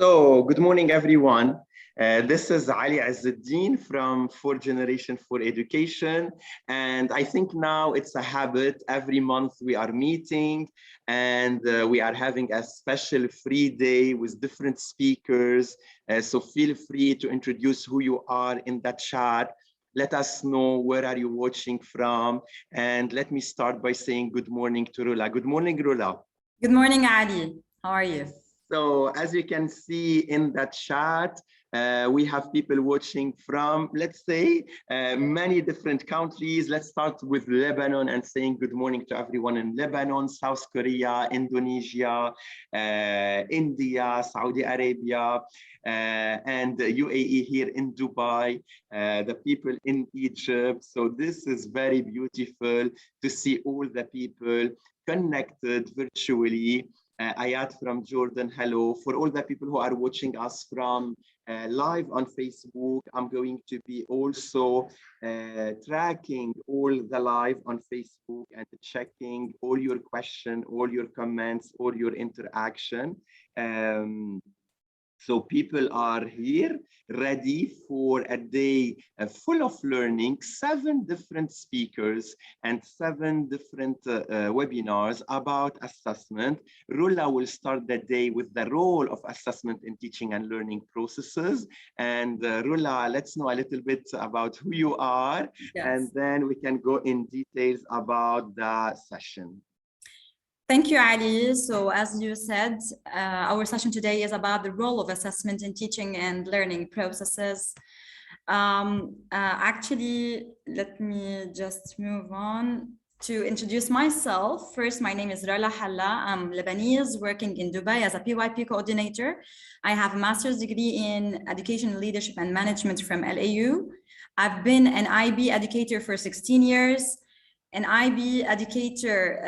So, good morning, everyone. This is Ali Azzuddin from Fourth Generation for Education. And I think now it's a habit. Every month we are meeting and we are having a special free day with different speakers. So feel free to introduce who you are in that chat. Let us know where are you watching from. And let me start by saying good morning to Rola. Good morning, Rola. Good morning, Ali. How are you? So as you can see in that chat, we have people watching from, let's say, many different countries. Let's start with Lebanon and saying good morning to everyone in Lebanon, South Korea, Indonesia, India, Saudi Arabia, and UAE here in Dubai, the people in Egypt. So this is very beautiful to see all the people connected virtually. Ayat from Jordan, hello. For all the people who are watching us from live on Facebook, I'm going to be also tracking all the live on Facebook and checking all your questions, all your comments, all your interaction. So people are here ready for a day full of learning, 7 different speakers and 7 different webinars about assessment. Rola will start the day with the role of assessment in teaching and learning processes. And Rola, let's know a little bit about who you are, Yes. And then we can go in details about the session. Thank you, Ali. So as you said, our session today is about the role of assessment in teaching and learning processes. Actually, let me just move on to introduce myself. First, my name is Rolla Hallak. I'm Lebanese working in Dubai as a PYP Coordinator. I have a master's degree in Education, Leadership and Management from LAU. I've been an IB educator for 16 years. An IB educator,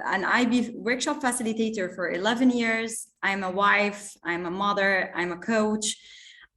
an IB workshop facilitator for 11 years. I'm a wife, I'm a mother, I'm a coach,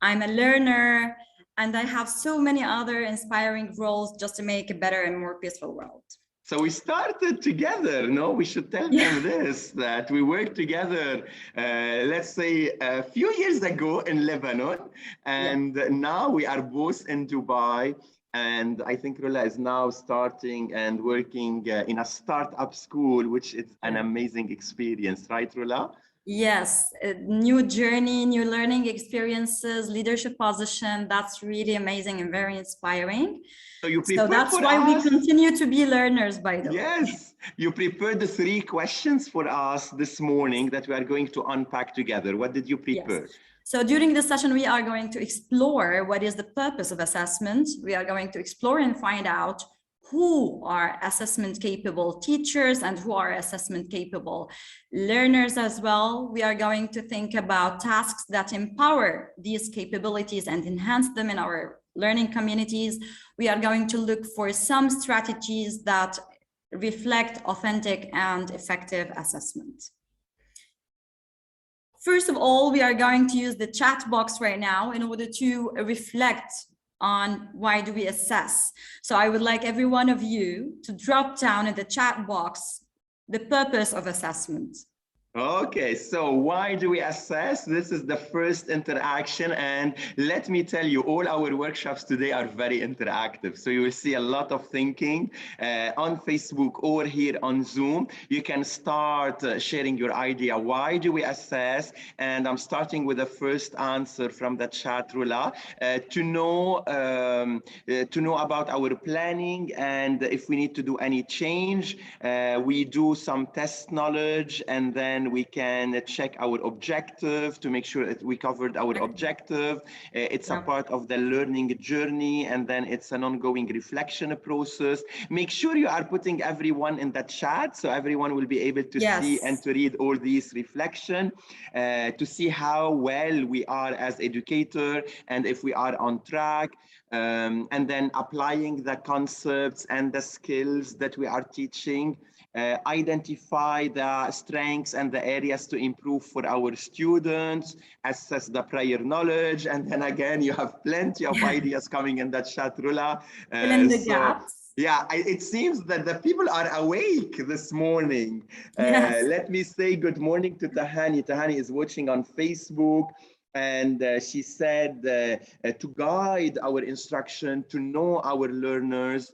I'm a learner, and I have so many other inspiring roles just to make a better and more peaceful world. So we started together, no? We should tell them this, that we worked together, let's say a few years ago in Lebanon, and now we are both in Dubai. And I think Rola is now starting and working in a startup school, which is an amazing experience, right, Rola? Yes, new journey, new learning experiences, leadership position. That's really amazing and very inspiring. So that's why we continue to be learners, by the way. Yes, you prepared the 3 questions for us this morning that we are going to unpack together. What did you prepare? Yes. So during this session, we are going to explore what is the purpose of assessment. We are going to explore and find out who are assessment capable teachers and who are assessment capable learners as well. We are going to think about tasks that empower these capabilities and enhance them in our learning communities. We are going to look for some strategies that reflect authentic and effective assessment. First of all, we are going to use the chat box right now in order to reflect on why do we assess. So I would like every one of you to drop down in the chat box the purpose of assessment. Okay, so why do we assess? This is the first interaction, and let me tell you, all our workshops today are very interactive. So you will see a lot of thinking on Facebook or here on Zoom. You can start sharing your idea. Why do we assess? And I'm starting with the first answer from the chat, Rola, to know about our planning and if we need to do any change. We do some test knowledge, and then we can check our objective to make sure that we covered our objective. It's a part of the learning journey, and then it's an ongoing reflection process. Make sure you are putting everyone in the chat so everyone will be able to see and to read all these reflections, to see how well we are as educator and if we are on track, and then applying the concepts and the skills that we are teaching. Identify the strengths and the areas to improve for our students, assess the prior knowledge, and then again, you have plenty of ideas coming in that chat, Rola. Fill in the gaps. Yeah, it seems that the people are awake this morning. Yes. Let me say good morning to Tahani. Tahani is watching on Facebook, and she said to guide our instruction, to know our learners,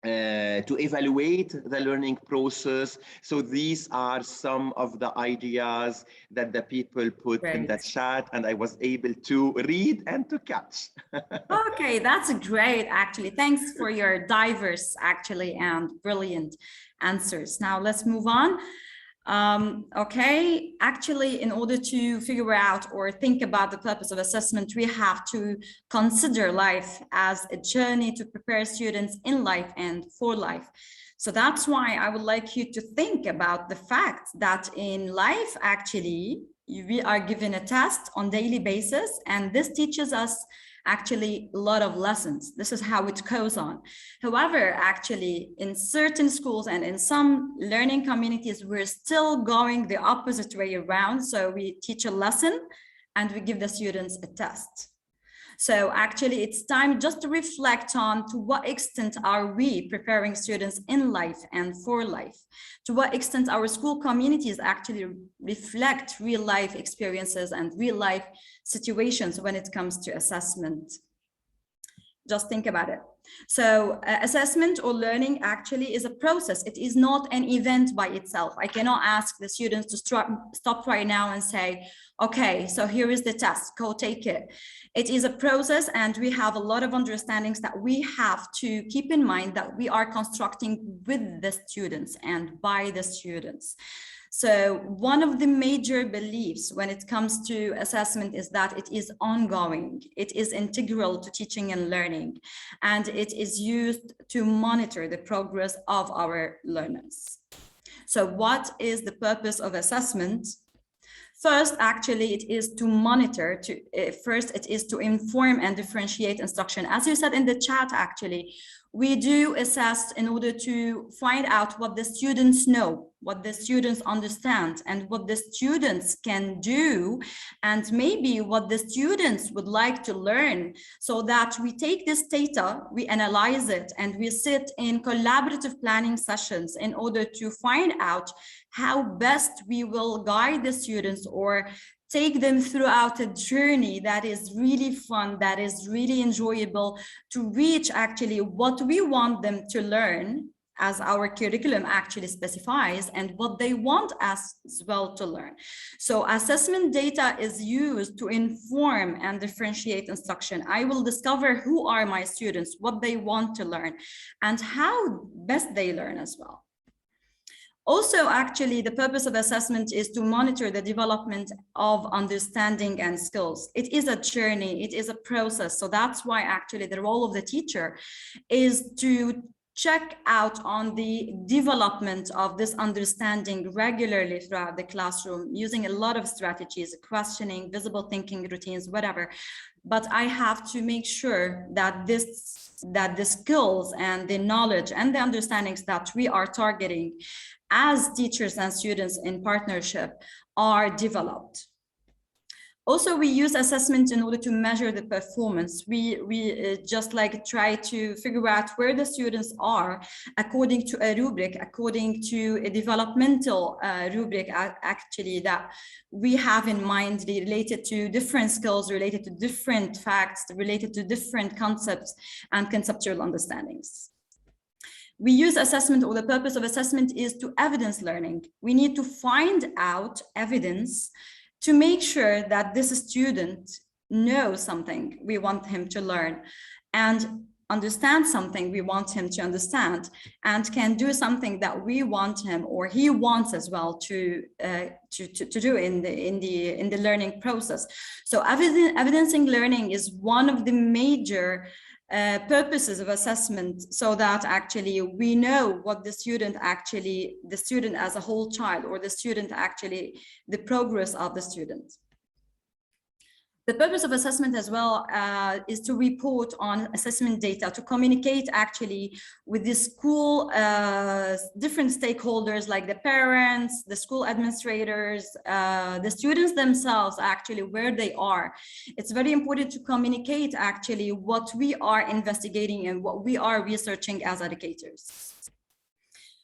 to evaluate the learning process. So these are some of the ideas that the people put in the chat, and I was able to read and to catch. Okay, that's great, actually. Thanks for your diverse, actually, and brilliant answers. Now let's move on. Okay, actually, in order to figure out or think about the purpose of assessment, we have to consider life as a journey to prepare students in life and for life. So that's why I would like you to think about the fact that in life, actually, we are given a test on daily basis, and this teaches us actually a lot of lessons. This is how it goes on. However, actually, in certain schools and in some learning communities, we're still going the opposite way around. So we teach a lesson and we give the students a test. So actually, it's time just to reflect on to what extent are we preparing students in life and for life? To what extent our school communities actually reflect real life experiences and real life situations when it comes to assessment? Just think about it. So assessment or learning actually is a process. It is not an event by itself. I cannot ask the students to stop right now and say, okay, so here is the test, go take it. It is a process, and we have a lot of understandings that we have to keep in mind that we are constructing with the students and by the students. So one of the major beliefs when it comes to assessment is that it is ongoing, it is integral to teaching and learning, and it is used to monitor the progress of our learners. So what is the purpose of assessment? First, actually, it is to monitor, first it is to inform and differentiate instruction. As you said in the chat, actually, we do assess in order to find out what the students know, what the students understand, and what the students can do, and maybe what the students would like to learn, so that we take this data, we analyze it, and we sit in collaborative planning sessions in order to find out how best we will guide the students or take them throughout a journey that is really fun, that is really enjoyable, to reach actually what we want them to learn, as our curriculum actually specifies, and what they want us as well to learn. So assessment data is used to inform and differentiate instruction. I will discover who are my students, what they want to learn, and how best they learn as well. Also, actually, the purpose of assessment is to monitor the development of understanding and skills. It is a journey, it is a process. So that's why actually the role of the teacher is to check out on the development of this understanding regularly throughout the classroom, using a lot of strategies, questioning, visible thinking routines, whatever. But I have to make sure that the skills and the knowledge and the understandings that we are targeting as teachers and students in partnership are developed. Also, we use assessment in order to measure the performance. We just like try to figure out where the students are according to a rubric, according to a developmental rubric actually that we have in mind, related to different skills, related to different facts, related to different concepts and conceptual understandings. We use assessment, or the purpose of assessment is to evidence learning. We need to find out evidence to make sure that this student knows something we want him to learn, and understand something we want him to understand, and can do something that we want him, or he wants as well, to do in the learning process. So evidencing learning is one of the major purposes of assessment, so that actually we know what the student as a whole child, or the student actually, the progress of the student. The purpose of assessment as well is to report on assessment data, to communicate actually with the school, different stakeholders like the parents, the school administrators, the students themselves, actually where they are. It's very important to communicate actually what we are investigating and what we are researching as educators.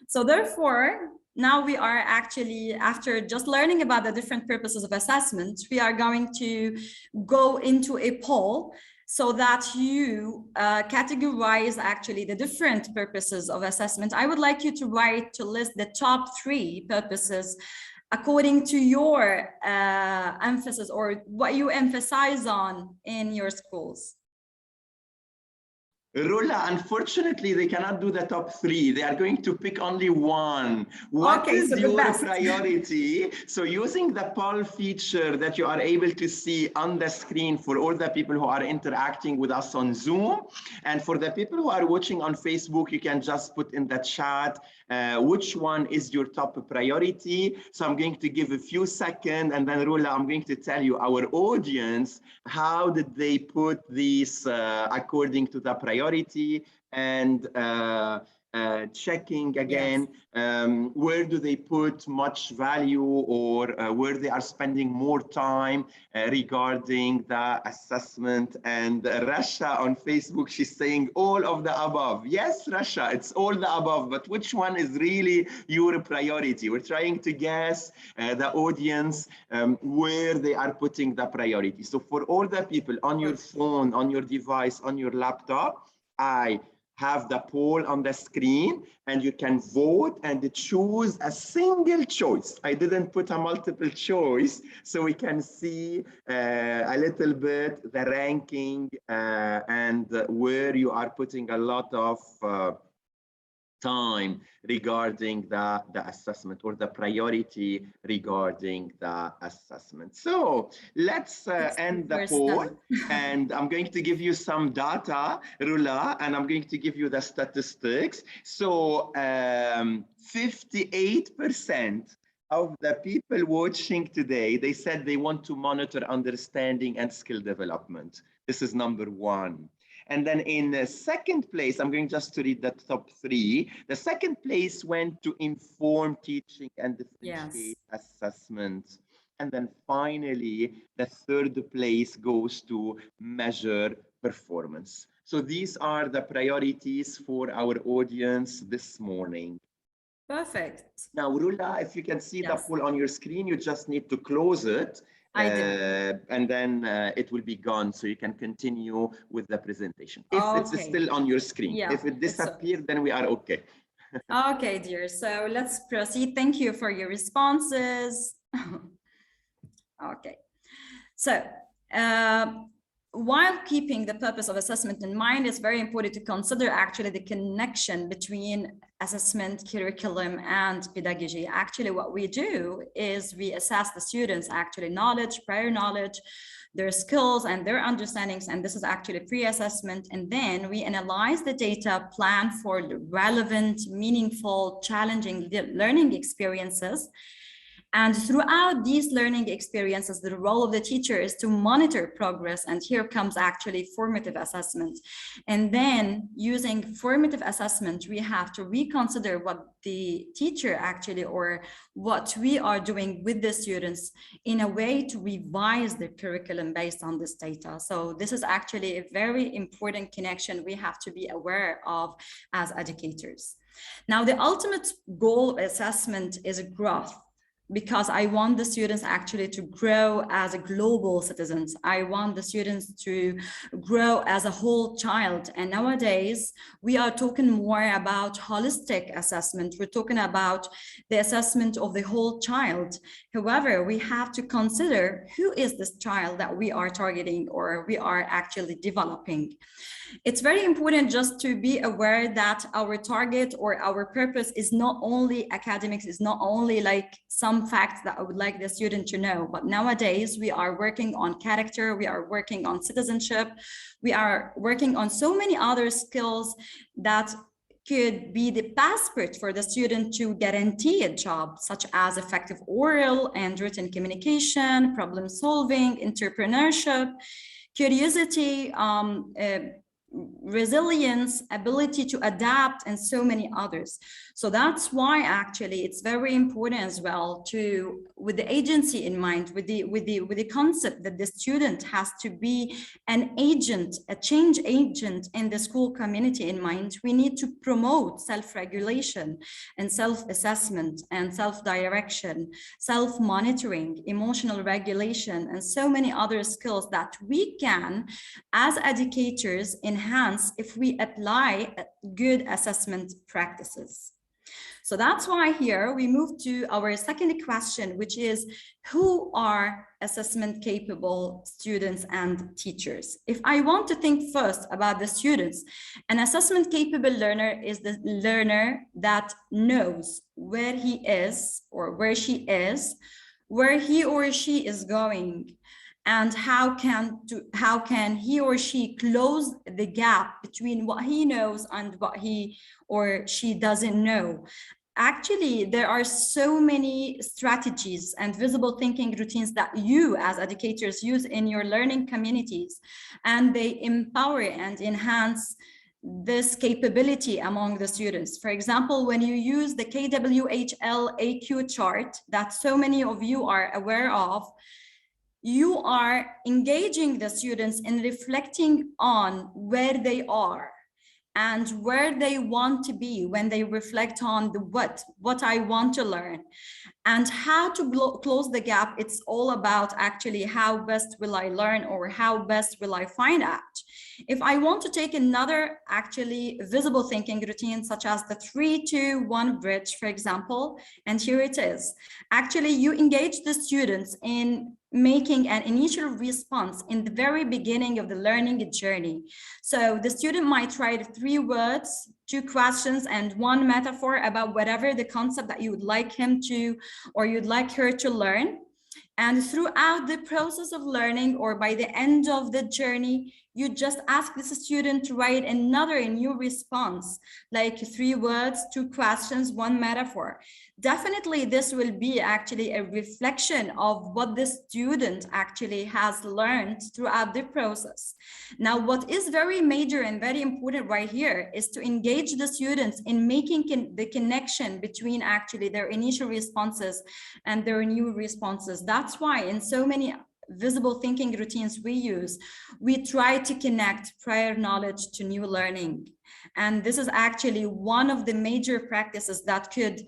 So therefore, now we are actually, after just learning about the different purposes of assessment, we are going to go into a poll so that you categorize actually the different purposes of assessment. I would like you to list the top 3 purposes according to your emphasis or what you emphasize on in your schools. Rola, unfortunately, they cannot do the top 3. They are going to pick only one. What is your priority? So using the poll feature that you are able to see on the screen for all the people who are interacting with us on Zoom, and for the people who are watching on Facebook, you can just put in the chat which one is your top priority. So I'm going to give a few seconds, and then Rola, I'm going to tell you our audience, how did they put these according to the priority, and checking again, where do they put much value, or where they are spending more time regarding the assessment. And Rasha on Facebook, she's saying all of the above. Yes, Rasha, it's all the above, but which one is really your priority? We're trying to guess the audience where they are putting the priority. So for all the people on your phone, on your device, on your laptop, I have the poll on the screen, and you can vote and choose a single choice. I didn't put a multiple choice, so we can see a little bit the ranking and where you are putting a lot of time regarding the assessment, or the priority regarding the assessment. So let's end the poll, and I'm going to give you some data, Rola, and I'm going to give you the statistics. So 58% of the people watching today, they said they want to monitor understanding and skill development. This is number 1. And then in the second place, I'm going just to read the top 3. The second place went to inform teaching and differentiate assessment. And then finally, the third place goes to measure performance. So these are the priorities for our audience this morning. Perfect. Now, Rola, if you can see the poll on your screen, you just need to close it. And then it will be gone, so you can continue with the presentation. If it's still on your screen. If it disappeared, then we are okay. Okay, dear. So let's proceed. Thank you for your responses. Okay. So while keeping the purpose of assessment in mind, it's very important to consider actually the connection between assessment, curriculum, and pedagogy. Actually, what we do is we assess the students' actually knowledge, prior knowledge, their skills and their understandings, and this is actually pre-assessment. And then we analyze the data, plan for relevant, meaningful, challenging learning experiences. And throughout these learning experiences, the role of the teacher is to monitor progress. And here comes actually formative assessment. And then using formative assessment, we have to reconsider what the teacher actually, or what we are doing with the students in a way to revise the curriculum based on this data. So this is actually a very important connection we have to be aware of as educators. Now, the ultimate goal of assessment is growth, because I want the students actually to grow as a global citizens. I want the students to grow as a whole child. And nowadays, we are talking more about holistic assessment. We're talking about the assessment of the whole child. However, we have to consider who is this child that we are targeting or we are actually developing. It's very important just to be aware that our target or our purpose is not only academics, is not only like some facts that I would like the student to know, but nowadays we are working on character, we are working on citizenship, we are working on so many other skills that could be the passport for the student to guarantee a job, such as effective oral and written communication, problem solving, entrepreneurship, curiosity, resilience, ability to adapt, and so many others. So that's why actually it's very important as well to, with the agency in mind, with the concept that the student has to be an agent, a change agent in the school community in mind. We need to promote self-regulation and self-assessment and self-direction, self-monitoring, emotional regulation, and so many other skills that we can, as educators, enhance if we apply good assessment practices. So that's why here we move to our second question, which is, who are assessment capable students and teachers? If I want to think first about the students, an assessment capable learner is the learner that knows where he is or where she is, where he or she is going, and how can he or she close the gap between what he knows and what he or she doesn't know. Actually, there are so many strategies and visible thinking routines that you as educators use in your learning communities, and they empower and enhance this capability among the students. For example, when you use the KWHL AQ chart that so many of you are aware of, you are engaging the students in reflecting on where they are and where they want to be when they reflect on the what I want to learn and how to close the gap. It's all about actually how best will I learn or how best will I find out. If I want to take another actually visible thinking routine, such as the 3-2-1 bridge, for example, and here it is. Actually, you engage the students in making an initial response in the very beginning of the learning journey. So the student might write 3 words, 2 questions, and 1 metaphor about whatever the concept that you would like him to or you'd like her to learn. And throughout the process of learning, or by the end of the journey, you just ask this student to write another new response, like 3 words, 2 questions, 1 metaphor. Definitely, this will be actually a reflection of what the student actually has learned throughout the process. Now, what is very major and very important right here is to engage the students in making the connection between actually their initial responses and their new responses. That's why in so many visible thinking routines we use, we try to connect prior knowledge to new learning. And this is actually one of the major practices that could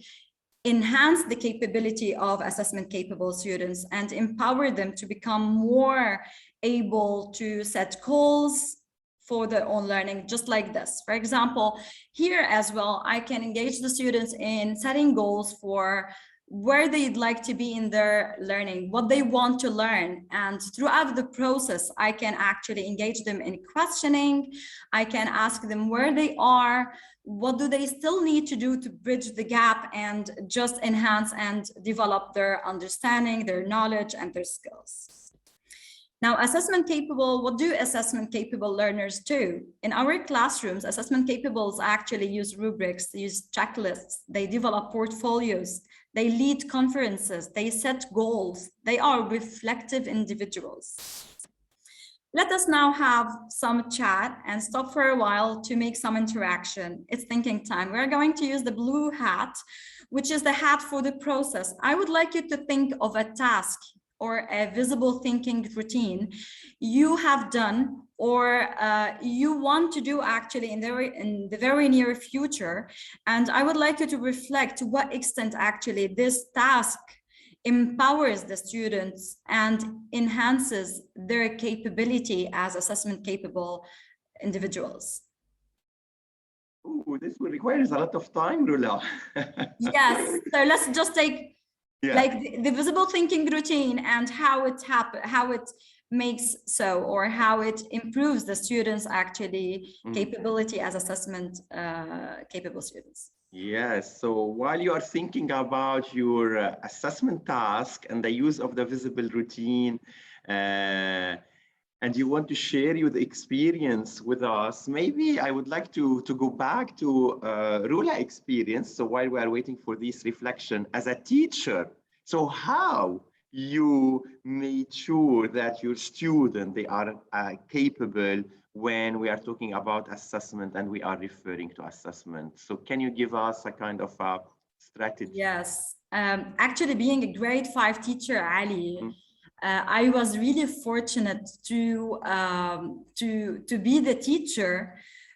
enhance the capability of assessment capable students and empower them to become more able to set goals for their own learning, just like this. For example, here as well, I can engage the students in setting goals for where they'd like to be in their learning, what they want to learn. And throughout the process, I can actually engage them in questioning. I can ask them where they are, what do they still need to do to bridge the gap and just enhance and develop their understanding, their knowledge, and their skills. Now, assessment capable, what do assessment capable learners do? In our classrooms, assessment capables actually use rubrics, they use checklists, they develop portfolios, they lead conferences, they set goals, they are reflective individuals. Let us now have some chat and stop for a while to make some interaction. It's thinking time. We're going to use the blue hat, which is the hat for the process. I would like you to think of a task or a visible thinking routine you have done or you want to do actually in the very near future. And I would like you to reflect to what extent actually this task empowers the students and enhances their capability as assessment capable individuals. Ooh, this will require a lot of time, Rola. Yes, so let's just take like the visible thinking routine and how it makes so, or how it improves the students actually capability as assessment capable students. Yes, so while you are thinking about your assessment task and the use of the visible routine, and you want to share your experience with us, maybe I would like to go back to Rola experience. So while we are waiting for this reflection as a teacher, so how you made sure that your student, they are capable when we are talking about assessment and we are referring to assessment. So can you give us a kind of a strategy? Yes, actually being a grade 5 teacher, Ali, I was really fortunate to be the teacher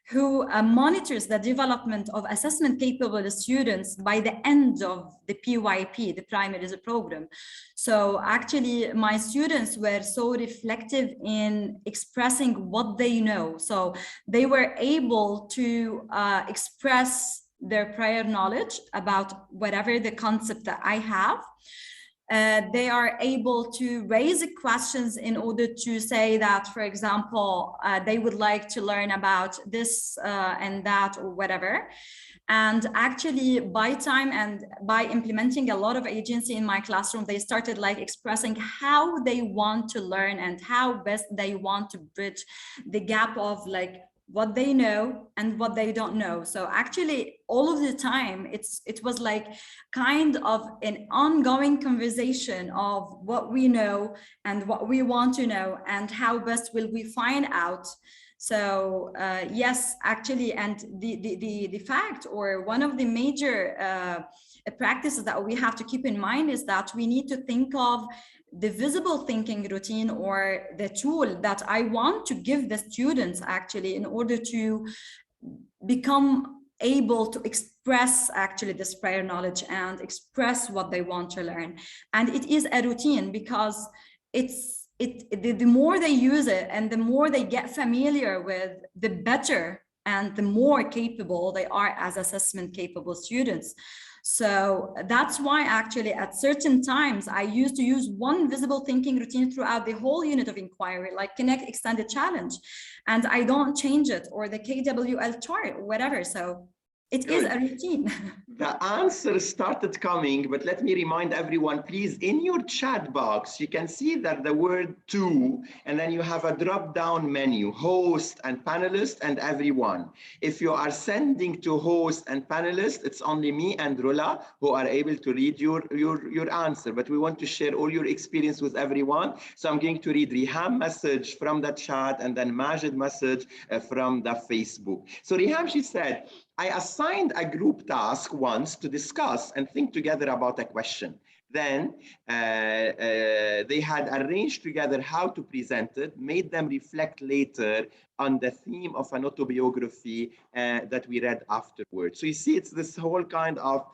who monitors the development of assessment capable students by the end of the PYP, the primary program. So actually my students were so reflective in expressing what they know. So they were able to express their prior knowledge about whatever the concept that I have. They are able to raise questions in order to say that, for example, they would like to learn about this and that or whatever. And actually by time and by implementing a lot of agency in my classroom, they started like expressing how they want to learn and how best they want to bridge the gap of like what they know and what they don't know. So actually all of the time it was like kind of an ongoing conversation of what we know and what we want to know and how best will we find out. So yes, actually, and the fact or one of the major practices that we have to keep in mind is that we need to think of the visible thinking routine or the tool that I want to give the students actually in order to become able to express actually this prior knowledge and express what they want to learn. And it is a routine because the more they use it and the more they get familiar with, the better and the more capable they are as assessment capable students. So that's why actually at certain times I used to use one visible thinking routine throughout the whole unit of inquiry, like connect, extended, challenge, and I don't change it, or the KWL chart or whatever. So it is a routine. The answer started coming, but let me remind everyone, please, in your chat box, you can see that the word to, and then you have a drop-down menu, host and panelist and everyone. If you are sending to host and panelist, it's only me and Rola who are able to read your answer, but we want to share all your experience with everyone. So I'm going to read Riham message from the chat and then Majid message from the Facebook. So Riham, she said, I assigned a group task once to discuss and think together about a question. Then they had arranged together how to present it, made them reflect later on the theme of an autobiography that we read afterwards. So you see, it's this whole kind of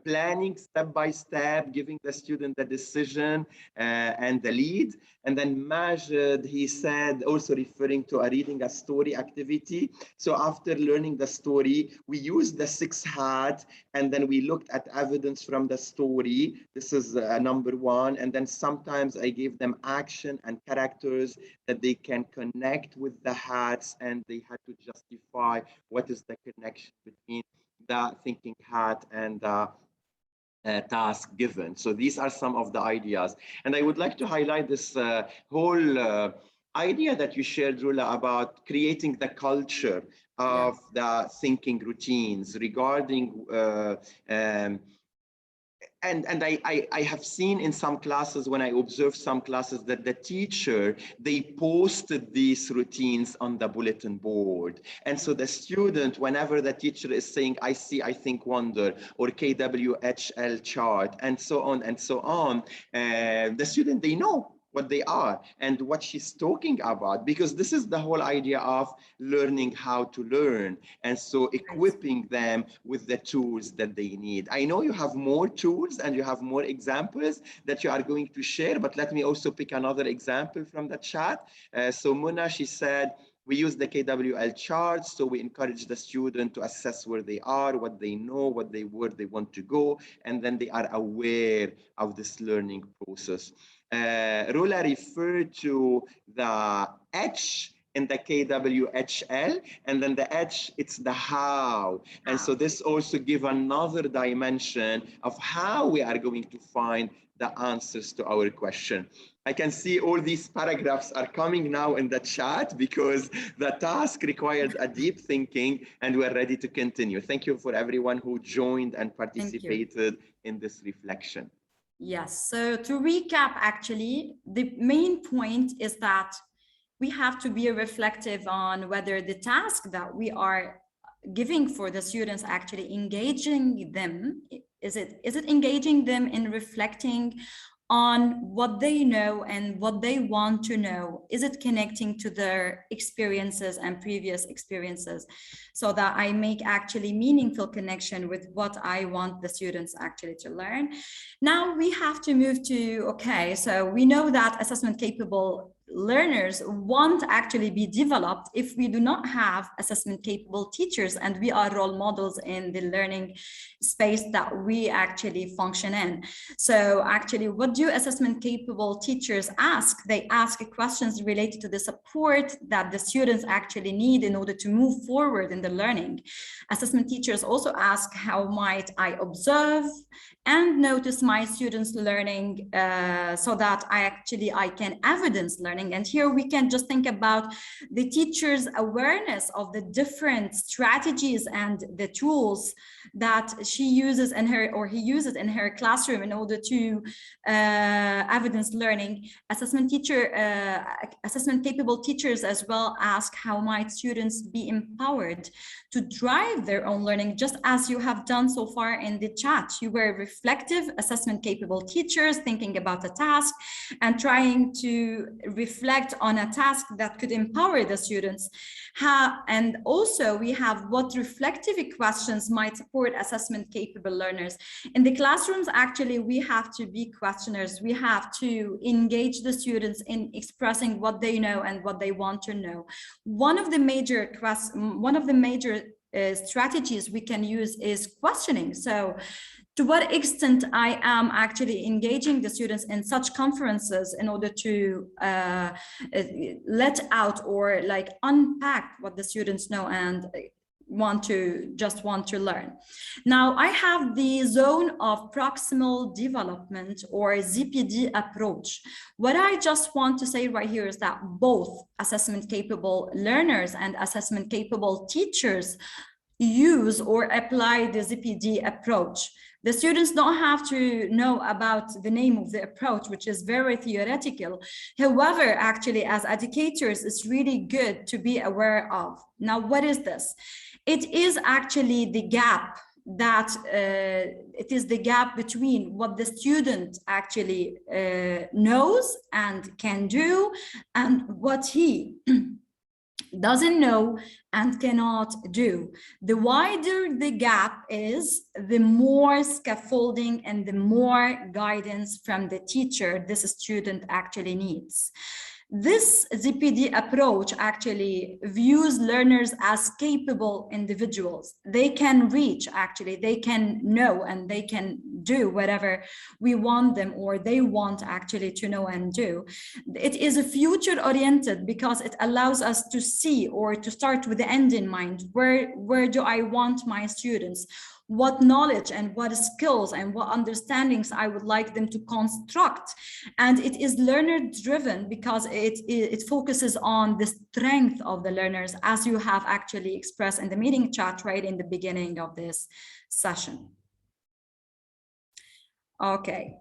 planning step by step, giving the student the decision and the lead. And then Majid, he said, also referring to a reading a story activity. So after learning the story, we used the 6 hat and then we looked at evidence from the story. This is number 1. And then sometimes I gave them action and characters that they can connect with the hats, and they had to justify what is the connection between the thinking hat and the task given. So these are some of the ideas. And I would like to highlight this whole idea that you shared, Rola, about creating the culture of the thinking routines regarding and I have seen in some classes, when I observe some classes, that the teacher, they posted these routines on the bulletin board. And so the student, whenever the teacher is saying, I see, I think, wonder, or KWHL chart, and so on and so on, the student, they know what they are and what she's talking about, because this is the whole idea of learning how to learn, and so equipping them with the tools that they need. I know you have more tools and you have more examples that you are going to share, but let me also pick another example from the chat. So Muna, she said, we use the KWL charts, so we encourage the student to assess where they are, what they know, where they want to go, and then they are aware of this learning process. Rola referred to the H in the KWHL, and then the H, it's the how. And so this also gives another dimension of how we are going to find the answers to our question. I can see all these paragraphs are coming now in the chat because the task required a deep thinking, and we're ready to continue. Thank you for everyone who joined and participated in this reflection. Yes, so to recap, actually, the main point is that we have to be reflective on whether the task that we are giving for the students actually engaging them. Is it engaging them in reflecting on what they know and what they want to know? Is it connecting to their experiences and previous experiences, so that I make actually meaningful connection with what I want the students actually to learn? Now we have to move to, okay, so we know that assessment capable learners won't actually be developed if we do not have assessment capable teachers, and we are role models in the learning space that we actually function in. So actually, what do assessment capable teachers ask? They ask questions related to the support that the students actually need in order to move forward in the learning. Assessment teachers also ask, how might I observe and notice my students learning so that I can evidence learning? And here we can just think about the teacher's awareness of the different strategies and the tools that she uses in her, or he uses in her classroom in order to evidence learning. Assessment capable teachers as well ask, how might students be empowered to drive their own learning, just as you have done so far in the chat. You were reflective, assessment capable teachers thinking about a task and trying to reflect on a task that could empower the students. And also we have what reflective questions might support assessment capable learners. In the classrooms, actually, we have to be questioners. We have to engage the students in expressing what they know and what they want to know. One of the major strategies we can use is questioning. So to what extent I am actually engaging the students in such conferences in order to let out or like unpack what the students know and want to learn. Now I have the zone of proximal development, or ZPD approach. What I just want to say right here is that both assessment capable learners and assessment capable teachers use or apply the ZPD approach. The students don't have to know about the name of the approach, which is very theoretical. However, actually, as educators, it's really good to be aware of. Now, what is this? It is actually the gap that it is the gap between what the student actually knows and can do and what he doesn't know and cannot do. The wider the gap is, the more scaffolding and the more guidance from the teacher this student actually needs. This ZPD approach actually views learners as capable individuals. They can reach, actually, they can know and they can do whatever we want them or they want actually to know and do. It is a future oriented because it allows us to see or to start with the end in mind. Where do I want my students? What knowledge and what skills and what understandings I would like them to construct. And it is learner driven because it focuses on the strength of the learners, as you have actually expressed in the meeting chat right in the beginning of this session. Okay.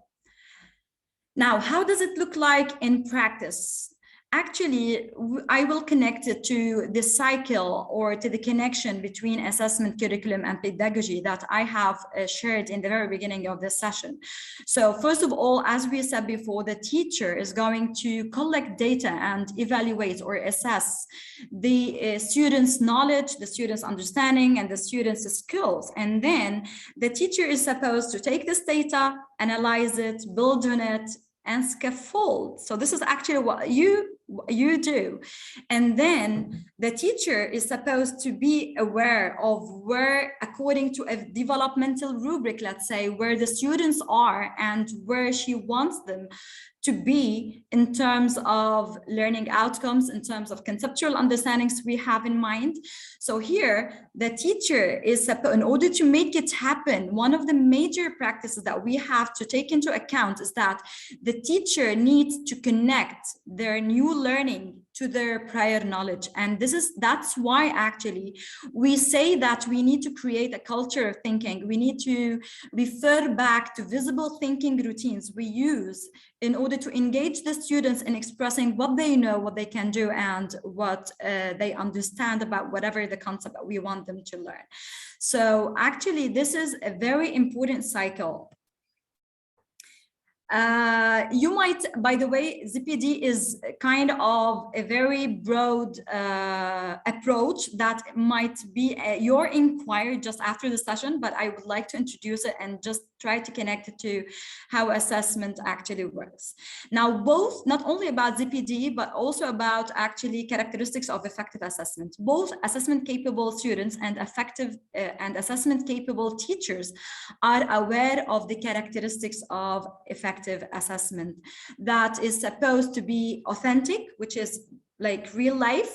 Now, how does it look like in practice? Actually, I will connect it to the cycle or to the connection between assessment curriculum and pedagogy that I have shared in the very beginning of this session. So first of all, as we said before, the teacher is going to collect data and evaluate or assess the students' knowledge, the students' understanding, and the students' skills. And then the teacher is supposed to take this data, analyze it, build on it, and scaffold. So this is actually what you do. And then the teacher is supposed to be aware of where, according to a developmental rubric, let's say, where the students are and where she wants them to be in terms of learning outcomes, in terms of conceptual understandings we have in mind. So here, the teacher is, in order to make it happen, one of the major practices that we have to take into account is that the teacher needs to connect their new learning to their prior knowledge. And that's why actually we say that we need to create a culture of thinking. We need to refer back to visible thinking routines we use in order to engage the students in expressing what they know, what they can do, and what they understand about whatever the concept that we want them to learn. So actually, this is a very important cycle. You might, by the way, ZPD is kind of a very broad approach that might be your inquiry just after the session, but I would like to introduce it and just try to connect it to how assessment actually works. Now, both, not only about ZPD, but also about actually characteristics of effective assessment. Both assessment capable students and effective and assessment capable teachers are aware of the characteristics of effective assessment that is supposed to be authentic, which is like real life.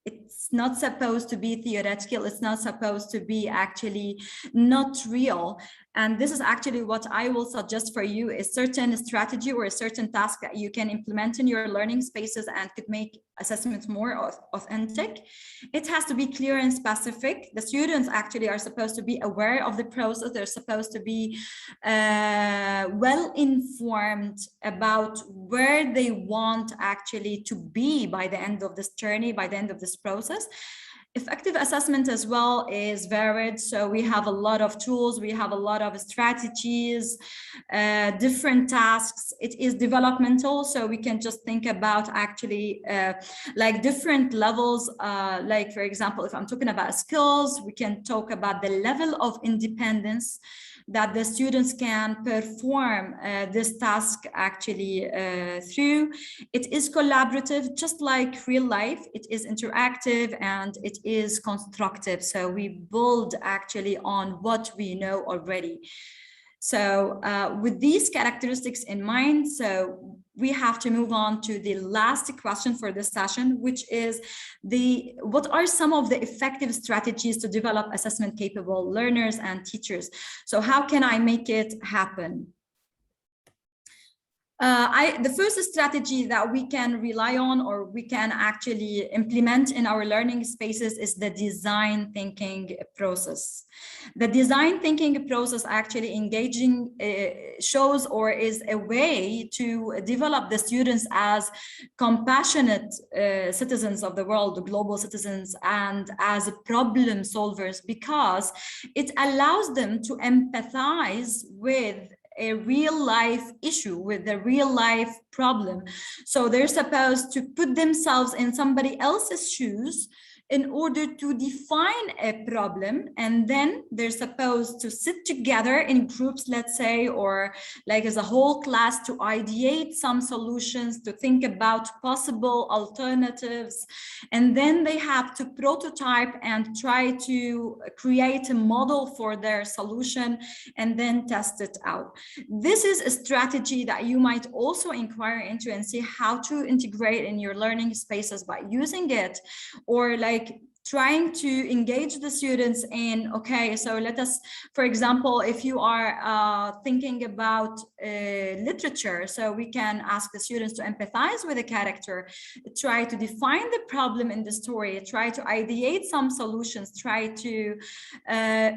It's not supposed to be theoretical. It's not supposed to be actually not real. And this is actually what I will suggest for you, a certain strategy or a certain task that you can implement in your learning spaces and could make assessments more authentic. It has to be clear and specific. The students actually are supposed to be aware of the process. They're supposed to be well informed about where they want actually to be by the end of this journey, by the end of this process. Effective assessment as well is varied. So we have a lot of tools, we have a lot of strategies, different tasks. It is developmental, so we can just think about actually like different levels. Like for example, if I'm talking about skills, we can talk about the level of independence that the students can perform this task actually through. It is collaborative, just like real life. It is interactive and it is constructive. So we build actually on what we know already. So with these characteristics in mind, so we have to move on to the last question for this session, which is what are some of the effective strategies to develop assessment capable learners and teachers? So how can I make it happen? The first strategy that we can rely on or we can actually implement in our learning spaces is the design thinking process. The design thinking process actually engaging shows or is a way to develop the students as compassionate citizens of the world, global citizens, and as problem solvers, because it allows them to empathize with a real life issue, with a real life problem. So they're supposed to put themselves in somebody else's shoes in order to define a problem, and then they're supposed to sit together in groups, let's say, or like as a whole class, to ideate some solutions, to think about possible alternatives, and then they have to prototype and try to create a model for their solution and then test it out. This is a strategy that you might also inquire into and see how to integrate in your learning spaces by using it, or like trying to engage the students in, okay, so let us, for example, if you are thinking about literature, so we can ask the students to empathize with a character, try to define the problem in the story, try to ideate some solutions, try to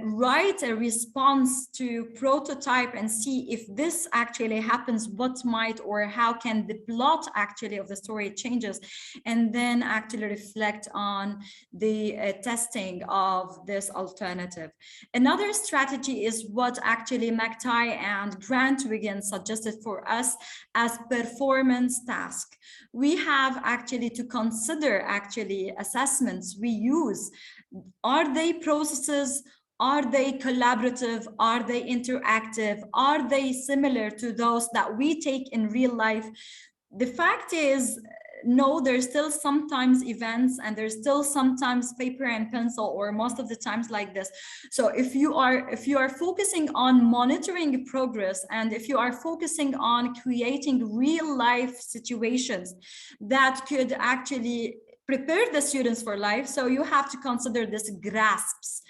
write a response to prototype and see if this actually happens, what might or how can the plot actually of the story changes, and then actually reflect on the testing of this alternative. Another strategy is what actually McTighe and Grant-Wiggin suggested for us as performance task. We have actually to consider actually assessments we use. Are they processes? Are they collaborative? Are they interactive? Are they similar to those that we take in real life? The fact is, no, there's still sometimes events and there's still sometimes paper and pencil, or most of the times like this. So if you are focusing on monitoring progress, and if you are focusing on creating real life situations that could actually prepare the students for life, so you have to consider this grasps.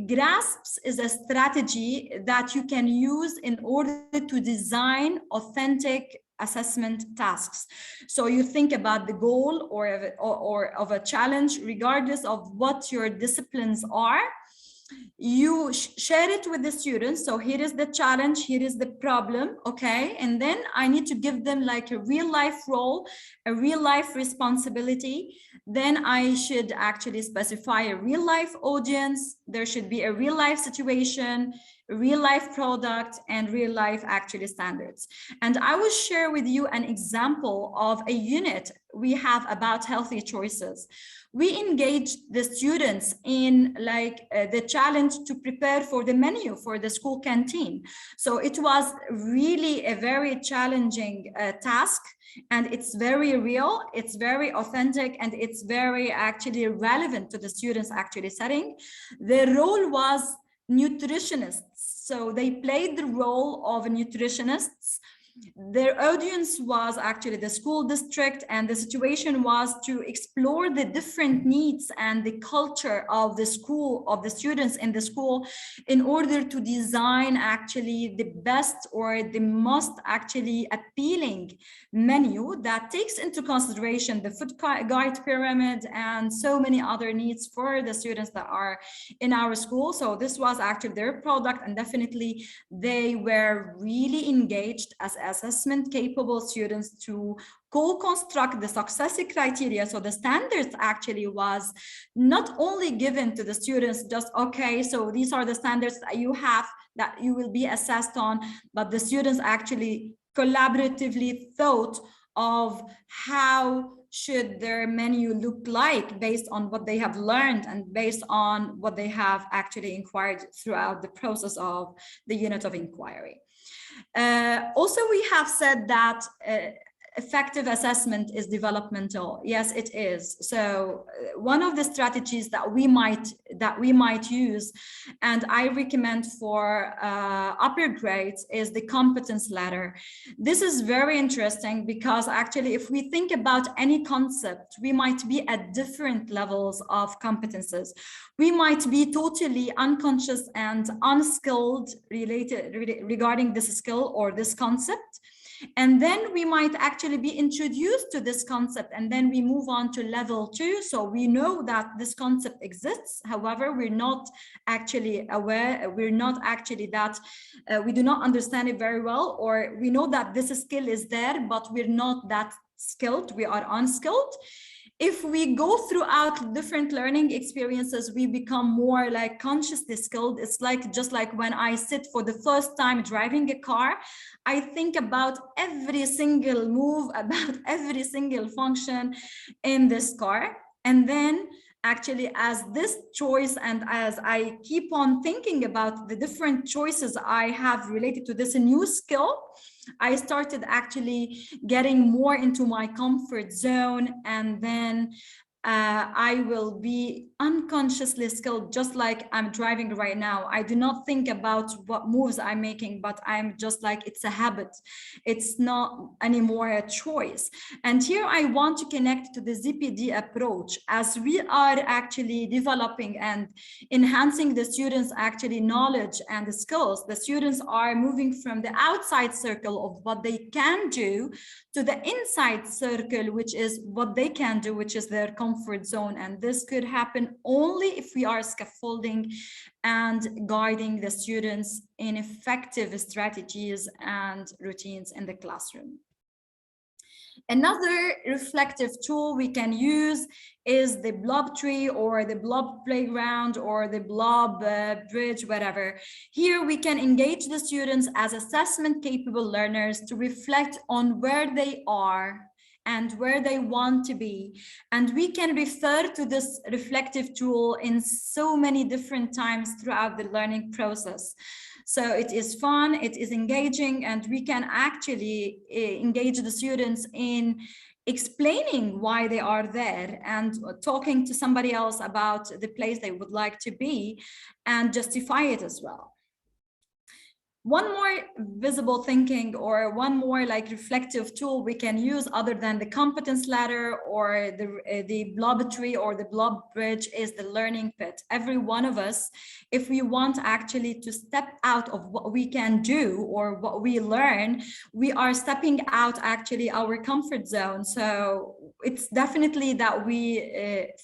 Grasps is a strategy that you can use in order to design authentic assessment tasks. So you think about the goal or of a challenge, regardless of what your disciplines are. You share it with the students. So here is the challenge, here is the problem, okay? And then I need to give them like a real life role, a real life responsibility. Then I should actually specify a real life audience. There should be a real life situation, real life product, and real life actually standards. And I will share with you an example of a unit we have about healthy choices. We engaged the students in like the challenge to prepare for the menu for the school canteen. So it was really a very challenging task, and it's very real, it's very authentic, and it's very actually relevant to the students actually setting. The role was nutritionists. So they played the role of nutritionists. Their audience was actually the school district, and the situation was to explore the different needs and the culture of the school, of the students in the school, in order to design actually the best or the most actually appealing menu that takes into consideration the food guide pyramid and so many other needs for the students that are in our school. So this was actually their product, and definitely they were really engaged as assessment capable students to co-construct the success criteria. So the standards actually was not only given to the students just, okay, so these are the standards that you have that you will be assessed on, but the students actually collaboratively thought of how should their menu look like based on what they have learned and based on what they have actually inquired throughout the process of the unit of inquiry. Also, we have said that effective assessment is developmental. Yes, it is. So one of the strategies that we might use, and I recommend for upper grades, is the competence ladder. This is very interesting because actually, if we think about any concept, we might be at different levels of competences. We might be totally unconscious and unskilled regarding this skill or this concept. And then we might actually be introduced to this concept, and then we move on to level 2. So we know that this concept exists. However, we're not actually aware, we're not actually that, we do not understand it very well, or we know that this skill is there, but we're not that skilled, we are unskilled. If we go throughout different learning experiences, we become more like consciously skilled. It's like, just like when I sit for the first time driving a car, I think about every single move, about every single function in this car. And then actually, as this choice, and as I keep on thinking about the different choices I have related to this new skill, I started actually getting more into my comfort zone, and then I will be unconsciously skilled, just like I'm driving right now. I do not think about what moves I'm making, but I'm just like, it's a habit. It's not anymore a choice. And here I want to connect to the ZPD approach. As we are actually developing and enhancing the students' actually knowledge and the skills, the students are moving from the outside circle of what they can do to the inside circle, which is what they can do, which is their comfort zone. And this could happen only if we are scaffolding and guiding the students in effective strategies and routines in the classroom. Another reflective tool we can use is the blob tree or the blob playground or the blob bridge, whatever. Here we can engage the students as assessment capable learners to reflect on where they are and where they want to be. And we can refer to this reflective tool in so many different times throughout the learning process. So it is fun, it is engaging, and we can actually engage the students in explaining why they are there and talking to somebody else about the place they would like to be and justify it as well. One more visible thinking or one more like reflective tool we can use other than the competence ladder or the blob tree or the blob bridge is the learning pit. Every one of us, if we want actually to step out of what we can do or what we learn, we are stepping out actually our comfort zone. So it's definitely that we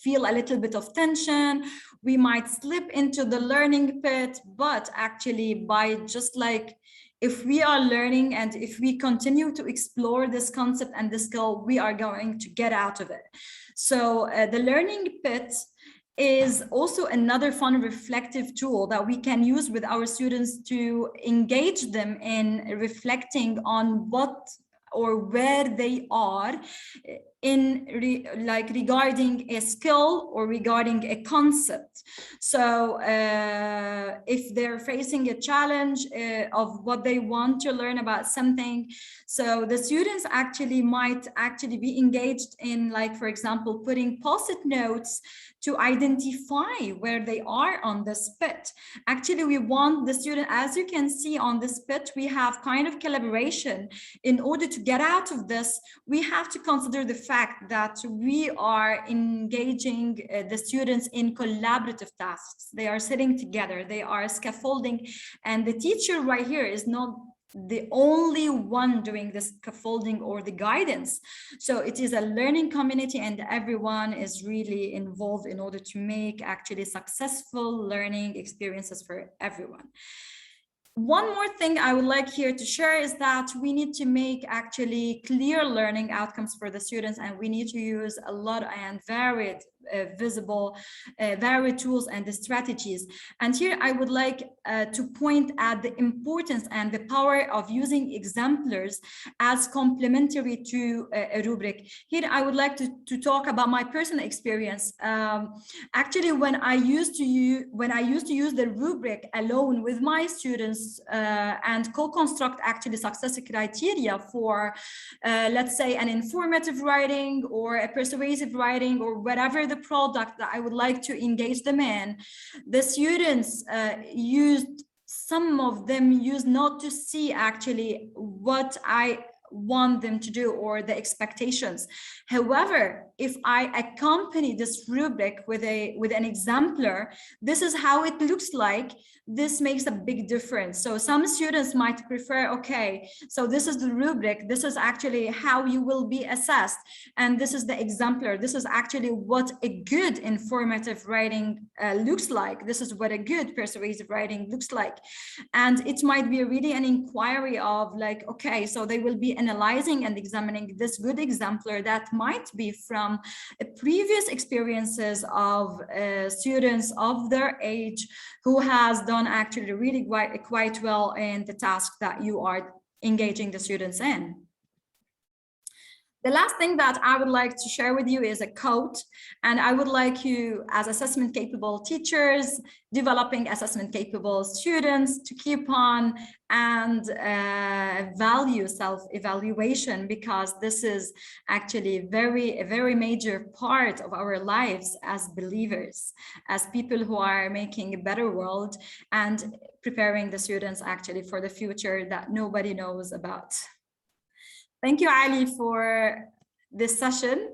feel a little bit of tension. We might slip into the learning pit, but actually by just like, if we are learning and if we continue to explore this concept and this skill, we are going to get out of it. So the learning pit is also another fun reflective tool that we can use with our students to engage them in reflecting on what or where they are in regarding a skill or regarding a concept. So if they're facing a challenge of what they want to learn about something, so the students actually might actually be engaged in, like, for example, putting post-it notes to identify where they are on this pit. Actually, we want the student, as you can see on this pit, we have kind of collaboration. In order to get out of this, we have to consider the fact that we are engaging the students in collaborative tasks. They are sitting together, they are scaffolding, and the teacher right here is not the only one doing the scaffolding or the guidance. So it is a learning community and everyone is really involved in order to make actually successful learning experiences for everyone. One more thing I would like here to share is that we need to make actually clear learning outcomes for the students, and we need to use a lot and varied varied tools and the strategies. And here I would like to point at the importance and the power of using exemplars as complementary to a rubric. Here I would like to talk about my personal experience. Actually, when I used to use the rubric alone with my students and co-construct actually success criteria for let's say an informative writing or a persuasive writing or whatever the product that I would like to engage them in, the students some of them used not to see actually what I want them to do or the expectations. However, if I accompany this rubric with an exemplar, this is how it looks like. This makes a big difference. So some students might prefer, okay, so this is the rubric, this is actually how you will be assessed, and this is the exemplar. This is actually what a good informative writing looks like. This is what a good persuasive writing looks like. And it might be really an inquiry of like, okay, so they will be analyzing and examining this good exemplar that might be from previous experiences of students of their age who has done actually really quite well in the task that you are engaging the students in. The last thing that I would like to share with you is a quote, and I would like you as assessment capable teachers, developing assessment capable students to keep on and value self-evaluation, because this is actually a very major part of our lives as believers, as people who are making a better world and preparing the students actually for the future that nobody knows about. Thank you, Ali, for this session.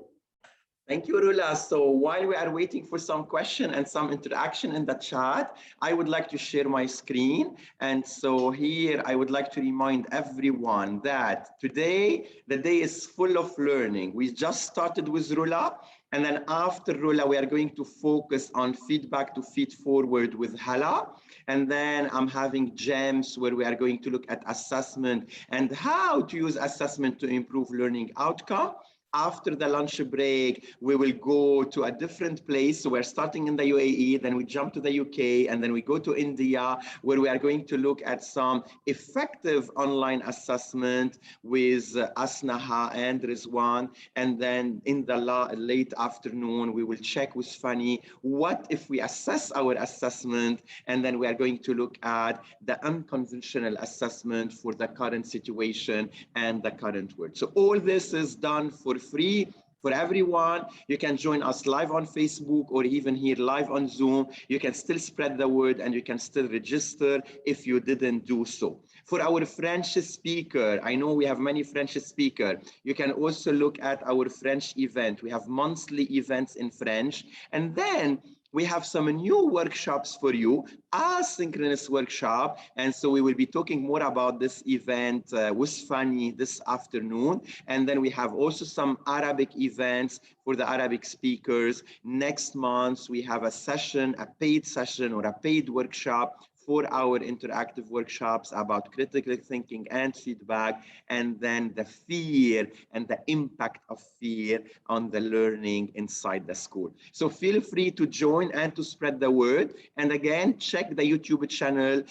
Thank you, Rola. So while we are waiting for some question and some interaction in the chat, I would like to share my screen. And so here I would like to remind everyone that today, the day is full of learning. We just started with Rola. And then after Rola, we are going to focus on feedback to feed forward with Hala. And then I'm having gems where we are going to look at assessment and how to use assessment to improve learning outcome. After the lunch break, we will go to a different place. So we're starting in the UAE, then we jump to the UK, and then we go to India, where we are going to look at some effective online assessment with Asnaha and Rizwan. And then in the late afternoon, we will check with Fanny, what if we assess our assessment? And then we are going to look at the unconventional assessment for the current situation and the current world. So all this is done for free for everyone. You can join us live on Facebook or even here live on Zoom. You can still spread the word and you can still register if you didn't do so. For our French speaker, I know we have many French speakers. You can also look at our French event. We have monthly events in French. And then we have some new workshops for you, asynchronous workshop. And so we will be talking more about this event with Fanny this afternoon. And then we have also some Arabic events for the Arabic speakers. Next month, we have a session, a paid session or a paid workshop for our interactive workshops about critical thinking and feedback, and then the fear and the impact of fear on the learning inside the school. So feel free to join and to spread the word. And again, check the YouTube channel,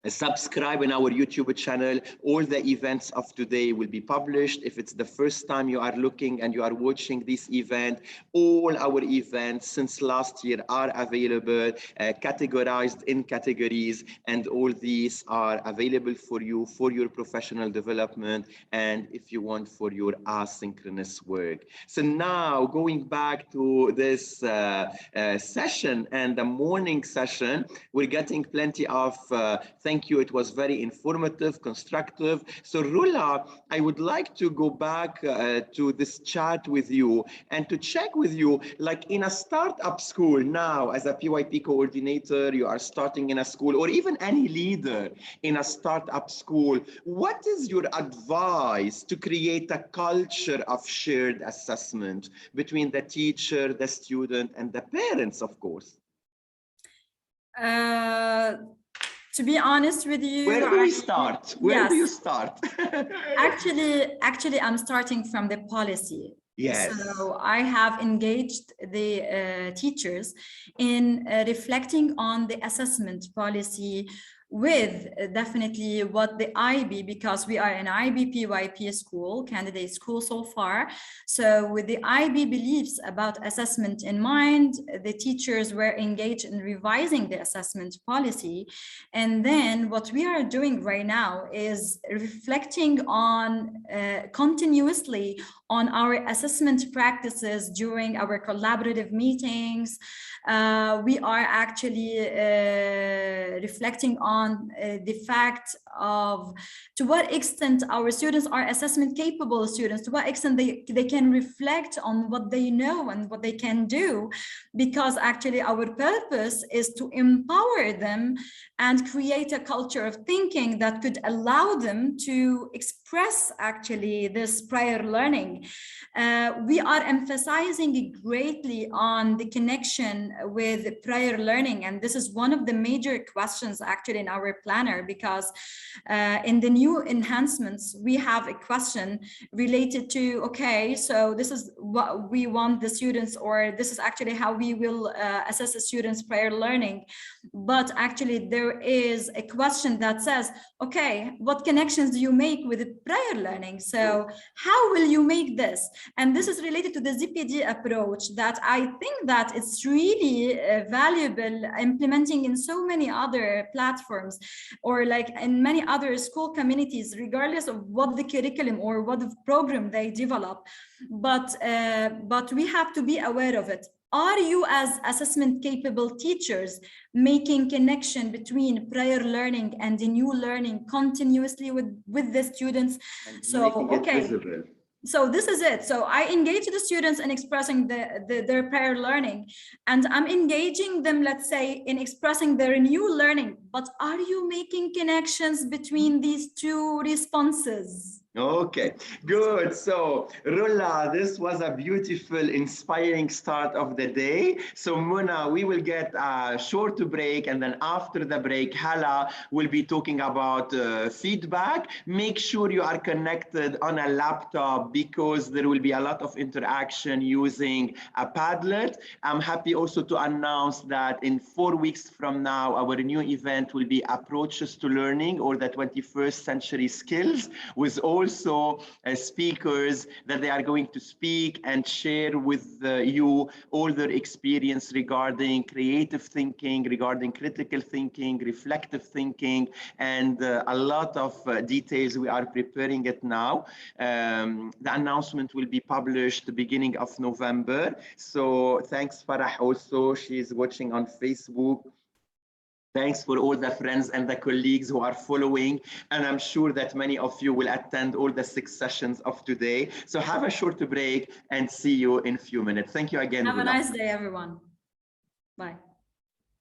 subscribe in our YouTube channel. All the events of today will be published. If it's the first time you are looking and you are watching this event, all our events since last year are available, categorized in categories, and all these are available for you for your professional development and if you want for your asynchronous work. So now going back to this session and the morning session, we're getting plenty of thank you. It was very informative, constructive. So Rola, I would like to go back to this chat with you and to check with you, like in a startup school now, as a PYP coordinator, you are starting in a school, or even any leader in a startup school. What is your advice to create a culture of shared assessment between the teacher, the student, and the parents, of course? To be honest with you, where do we start? Where do you start? Actually, I'm starting from the policy. Yes. So I have engaged the teachers in reflecting on the assessment policy with definitely what the IB, because we are an IB PYP school, candidate school so far. So with the IB beliefs about assessment in mind, the teachers were engaged in revising the assessment policy. And then what we are doing right now is reflecting on continuously on our assessment practices during our collaborative meetings. We are actually reflecting on the fact of to what extent our students are assessment capable students, to what extent they can reflect on what they know and what they can do, because actually our purpose is to empower them and create a culture of thinking that could allow them to express actually this prior learning. We are emphasizing greatly on the connection with prior learning, and this is one of the major questions actually in our planner, because in the new enhancements we have a question related to, okay, so this is what we want the students, or this is actually how we will assess the students' prior learning. But actually there is a question that says, okay, what connections do you make with the prior learning? So how will you make this? And this is related to the ZPD approach that I think that it's really valuable implementing in so many other platforms, or like in many other school communities, regardless of what the curriculum or what the program they develop. But we have to be aware of it. Are you, as assessment capable teachers, making connection between prior learning and the new learning continuously with the students? So, okay. So this is it. So I engage the students in expressing their prior learning, and I'm engaging them, let's say, in expressing their new learning. But are you making connections between these two responses? Okay, good. So Rola, this was a beautiful, inspiring start of the day. So Muna, we will get a short break, and then after the break, Hala will be talking about feedback. Make sure you are connected on a laptop, because there will be a lot of interaction using a Padlet. I'm happy also to announce that in 4 weeks from now, our new event will be Approaches to Learning, or the 21st Century Skills, with all also speakers that they are going to speak and share with you all their experience regarding creative thinking, regarding critical thinking, reflective thinking, and a lot of details. We are preparing it now. The announcement will be published the beginning of November. So thanks, Farah, also. She's watching on Facebook. Thanks for all the friends and the colleagues who are following. And I'm sure that many of you will attend all the 6 sessions of today. So have a short break and see you in a few minutes. Thank you again. Have a nice day, everyone. Bye.